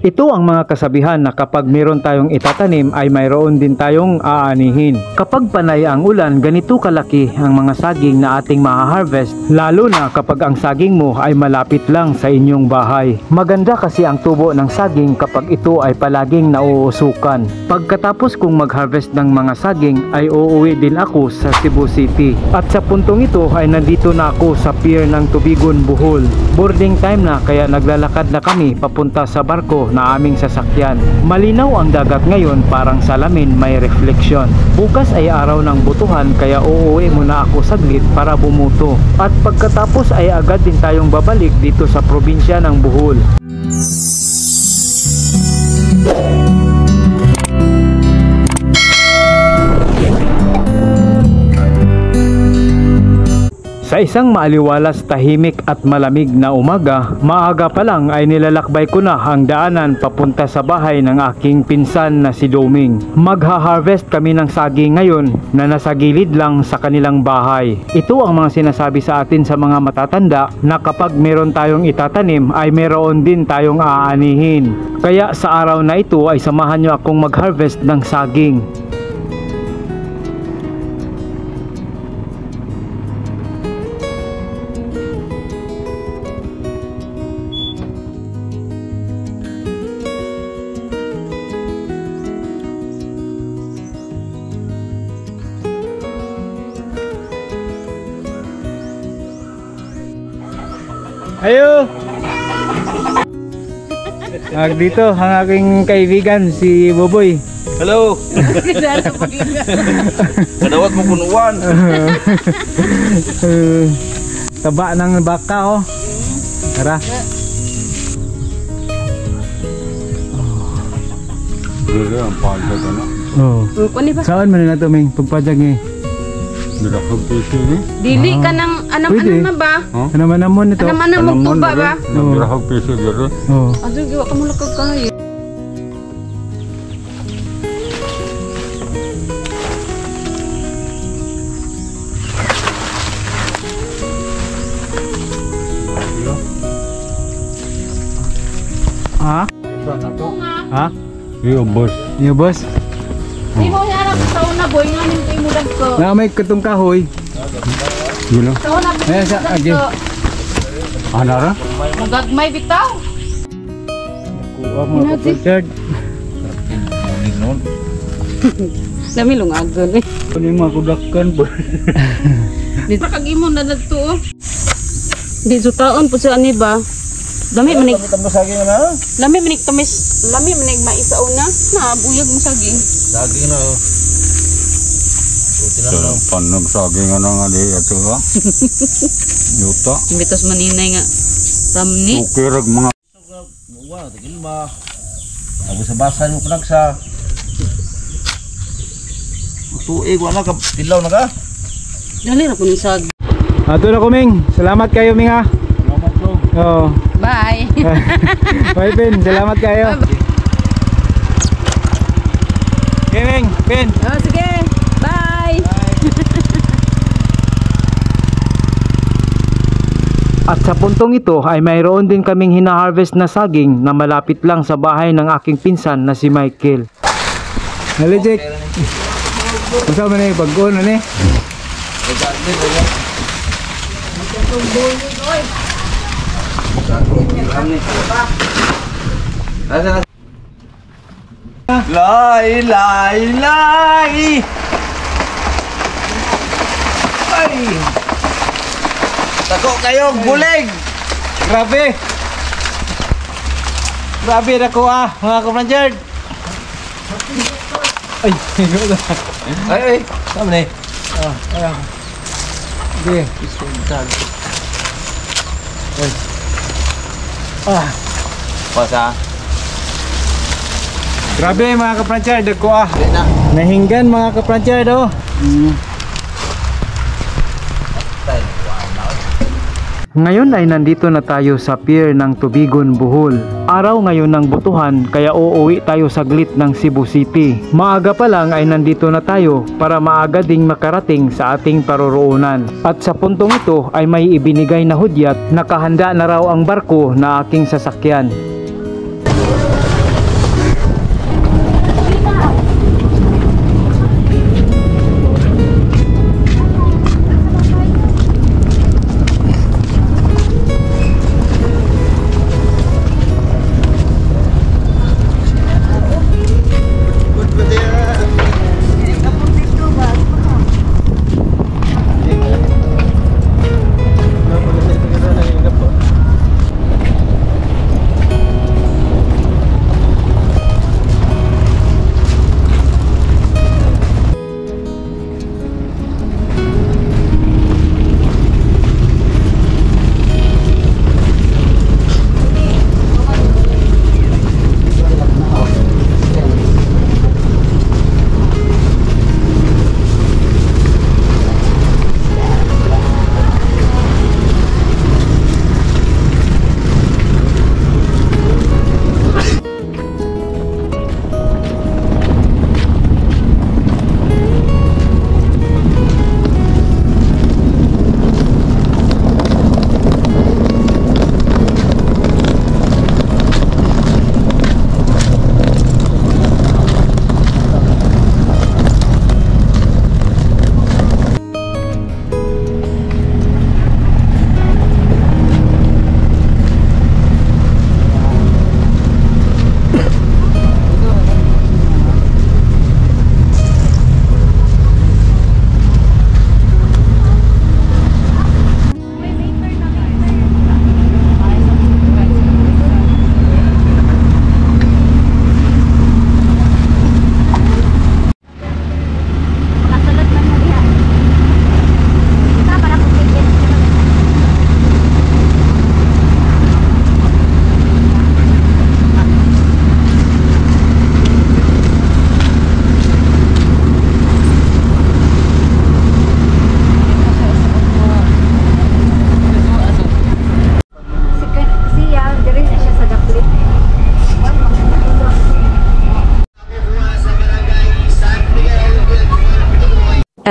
Ito ang mga kasabihan na kapag meron tayong itatanim ay mayroon din tayong aanihin. Kapag panay ang ulan, ganito kalaki ang mga saging na ating maha-harvest, lalo na kapag ang saging mo ay malapit lang sa inyong bahay. Maganda kasi ang tubo ng saging kapag ito ay palaging nauusukan. Pagkatapos kong mag-harvest ng mga saging ay uuwi din ako sa Cebu City. At sa puntong ito ay nandito na ako sa pier ng Tubigon, Bohol. Boarding time na kaya naglalakad na kami papunta sa barko na aming sasakyan. Malinaw ang dagat ngayon, parang salamin may refleksyon. Bukas ay araw ng butuhan kaya uuwi muna ako saglit para bumuto. At pagkatapos ay agad din tayong babalik dito sa probinsya ng Bohol. Sa isang maaliwalas, tahimik at malamig na umaga, maaga pa lang ay nilalakbay ko na ang daanan papunta sa bahay ng aking pinsan na si Doming. Magha-harvest kami ng saging ngayon na nasa gilid lang sa kanilang bahay. Ito ang mga sinasabi sa atin sa mga matatanda na kapag meron tayong itatanim ay meron din tayong aanihin. Kaya sa araw na ito ay samahan nyo akong mag-harvest ng saging. Ayo! Dito ang aking kaibigan si Boboy. Hello! Kadawat mo kunuan. Taba ng baka, oh. Tara. Dito ang pagpag ano? Oh. Saan man na ito, Ming? Pagpadyag eh. Dirahag piso ni? Dili ka ng ano na ba? Ano man namon ito? Ano man namon tuba ba? Dirahag piso dito. Oo. Adyo giwa ka mula kagkaya. Ha? Ha? Iyo boss. Iyo boss? Di mo niya alam sa una boy nga nito imudag ko. Na may katong kahoy. Gulo. Sa una Eh sa agi. Anara? magagmay bitaw. Kuha mo ko Richard. Dami lungagon eh. Ano yung mga kudakan po? Dito kagimo na dagto. Di sutaon po sa ani ba? Dami manig. Lami manig tamis. Lami manig maisauna. Na buyag mo saging. Saging na. Panag saging nga nga di ito ha. Yuta. Imbitos maninay nga. Ramni. Ukirag mga. Wow, tigil ba? Ako sa basan mo panagsa. Tuig wala ka tilaw na ka. Dali ra ko ni sag. Ato na kuming. Salamat kayo, Ming ha. Salamat bro. Oo. Bye. Bye, Pin. Salamat kayo. Okay, Ming. Pin. Oh, sige. Bye. At sa puntong ito ay mayroon din kaming hina-harvest na saging na malapit lang sa bahay ng aking pinsan na si Michael. Hello, Jake. Kasama na yung pag-on, ano eh? Lai lai lai. Ay. Tako kayo bulig. Grabe! Grabe na ko mga kapranjard! Ay! Ay, sama ni. Ayan. Sige. Pasa. Grabe mga kapranjard, ako Na. Nahinggan mga kapranjard, oh. Ngayon ay nandito na tayo sa pier ng Tubigon, Bohol. Araw ngayon ng butuhan kaya uuwi tayo saglit ng Cebu City. Maaga pa lang ay nandito na tayo para maaga ding makarating sa ating paroroonan. At sa puntong ito ay may ibinigay na hudyat, nakahanda na raw ang barko na aking sasakyan.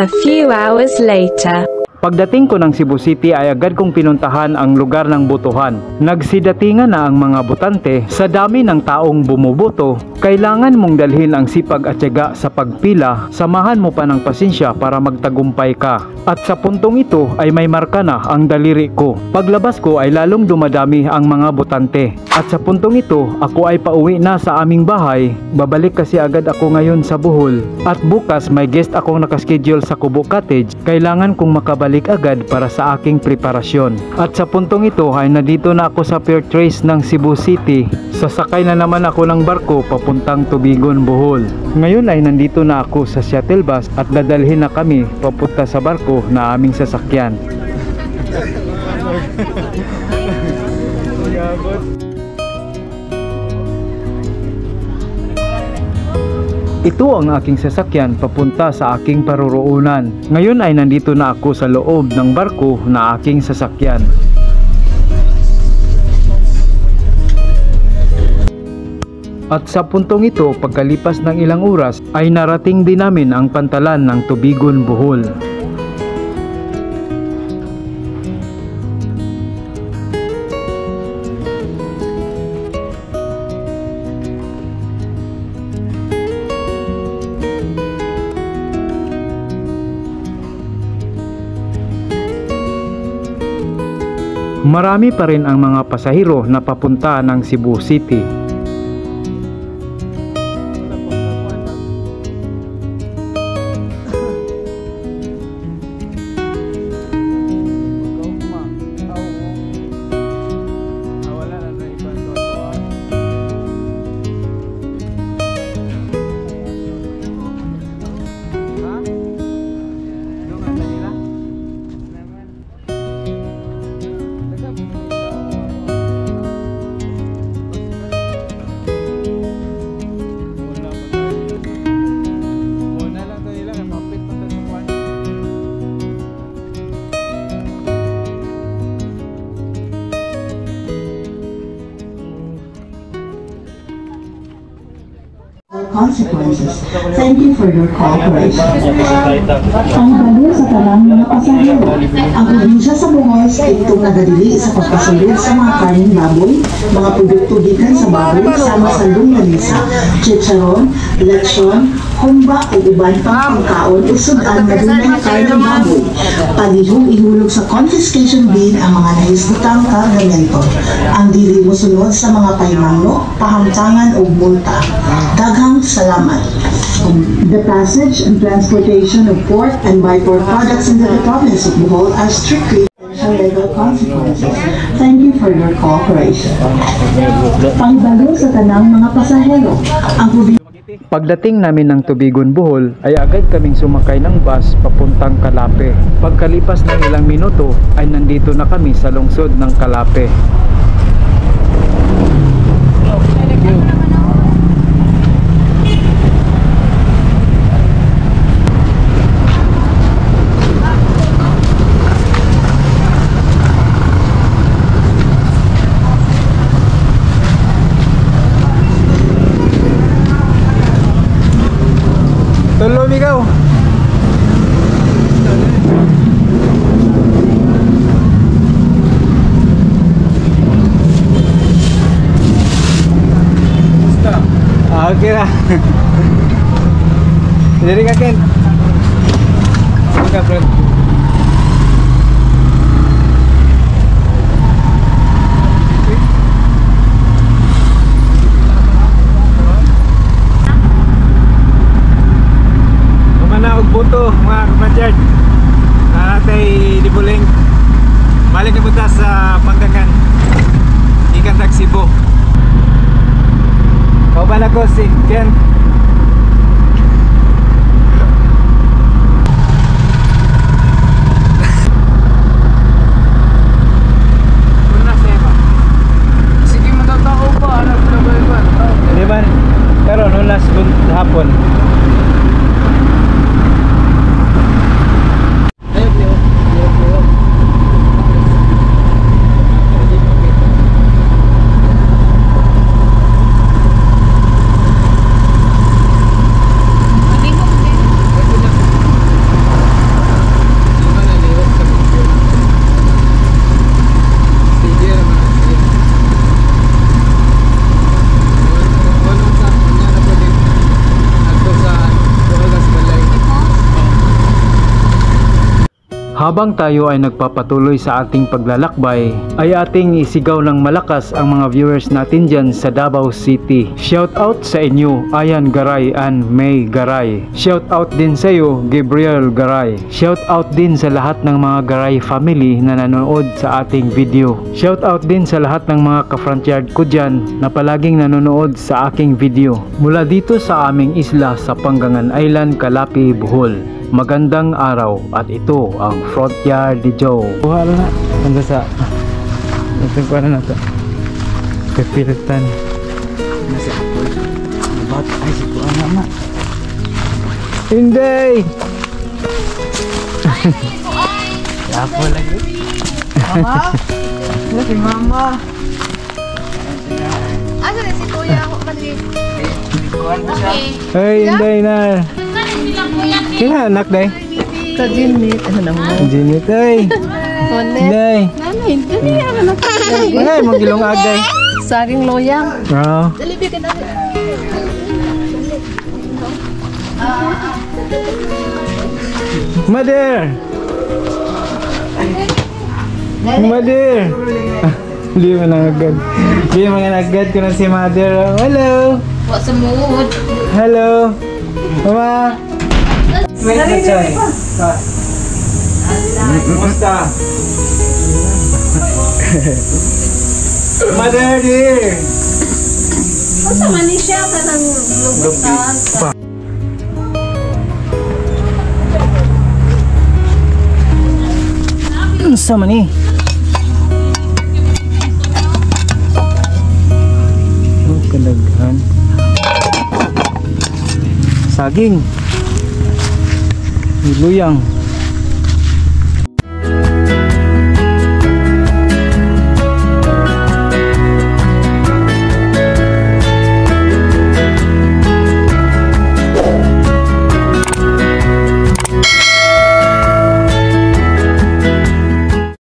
A few hours later. Pagdating ko ng Cebu City ay agad kong pinuntahan ang lugar ng botohan. Nagsidatingan na ang mga botante. Sa dami ng taong bumuboto, kailangan mong dalhin ang sipag at tiyaga sa pagpila. Samahan mo pa ng pasensya para magtagumpay ka. At sa puntong ito ay may marka na ang daliri ko. Paglabas ko ay lalong dumadami ang mga botante. At sa puntong ito, ako ay pauwi na sa aming bahay. Babalik kasi agad ako ngayon sa Bohol. At bukas may guest akong nakaschedule sa Kubo Cottage. Kailangan kong makabalik agad para sa aking preparasyon. At sa puntong ito ay nandito na ako sa Fair Trace ng Cebu City. Sasakay na naman ako ng barko papuntang Tubigon, Bohol. Ngayon ay nandito na ako sa shuttle bus at dadalhin na kami papunta sa barko na aming sasakyan. Ito ang aking sasakyan papunta sa aking paruroonan. Ngayon ay nandito na ako sa loob ng barko na aking sasakyan. At sa puntong ito, pagkalipas ng ilang oras, ay narating din namin ang pantalan ng Tubigon, Bohol. Marami pa rin ang mga pasahero na papunta ng Cebu City. Consequences. Thank you for your cooperation. Ang baliw sa talang mga pasahero. Ang probinsya sa Bohol ito nagadili sa pagpasulod sa mga kaning baboy, mga produkto gikan sa baboy, sama sa longganisa, chicharon, lechon, humba o uban pang pagkaon o sudan na dunang kaning baboy. Palihong ihulog sa confiscation bin ang mga nahisgutang kargamento. Ang dili mo sunod sa mga pahimangno, pahamtangan o multa. Daghang salamat. The passage and transportation of pork and by-pork products into the province of Bohol are strictly legal consequences. Thank you for your cooperation. Paibalo sa tanang mga pasahero. Ang Pagdating namin ng Tubigon, Bohol ay agad kaming sumakay ng bus papuntang Calape. Pagkalipas ng ilang minuto ay nandito na kami sa lungsod ng Calape. Tulo migaw. Okay na. Jadi kakek. Buka friend. Buto mga kapadyard natay dibuling balik na punta sa Pangdakan ikan Taxibo. Kauban ako si Ken. Sige matatao pa anak na ba? Di ba? Pero no last hapon Habang tayo ay nagpapatuloy sa ating paglalakbay, ay ating isigaw ng malakas ang mga viewers natin dyan sa Davao City. Shout out sa inyo, Ayan Garay and May Garay. Shout out din sa iyo, Gabriel Garay. Shout out din sa lahat ng mga Garay family na nanonood sa ating video. Shout out din sa lahat ng mga ka-frontyard ko dyan na palaging nanonood sa aking video. Mula dito sa aming isla sa Panggangan Island, Calapi, Bohol. Magandang araw at ito ang Frontyard ni Joe. Buha na. Ano sa? Ito ko na to. Kapilitan. Nasa ako. Nabat ay si ko ana. Hindi! Ako lagi. Mama? Si mama. Asa na si kuya ako mali? Okay. Ay, hindi na. Kaya anak day? Sa Jinit. Ano naman? Jinit ay. Day. Ano, hindi naman ako. Ay, magilong agay. Saging loyang. Oo. Dalibi ka na. Mother! Mother! Hindi mo nang agad. Hindi mo nang agad ko na si Mother. Hello! Wa sa mood. Hello! Mama! Wait na chay. Kumusta? Mother dear! Asa man ni siya ka ng lubusan. Sa mani? Oh, kadaghan. Saging. Luyang.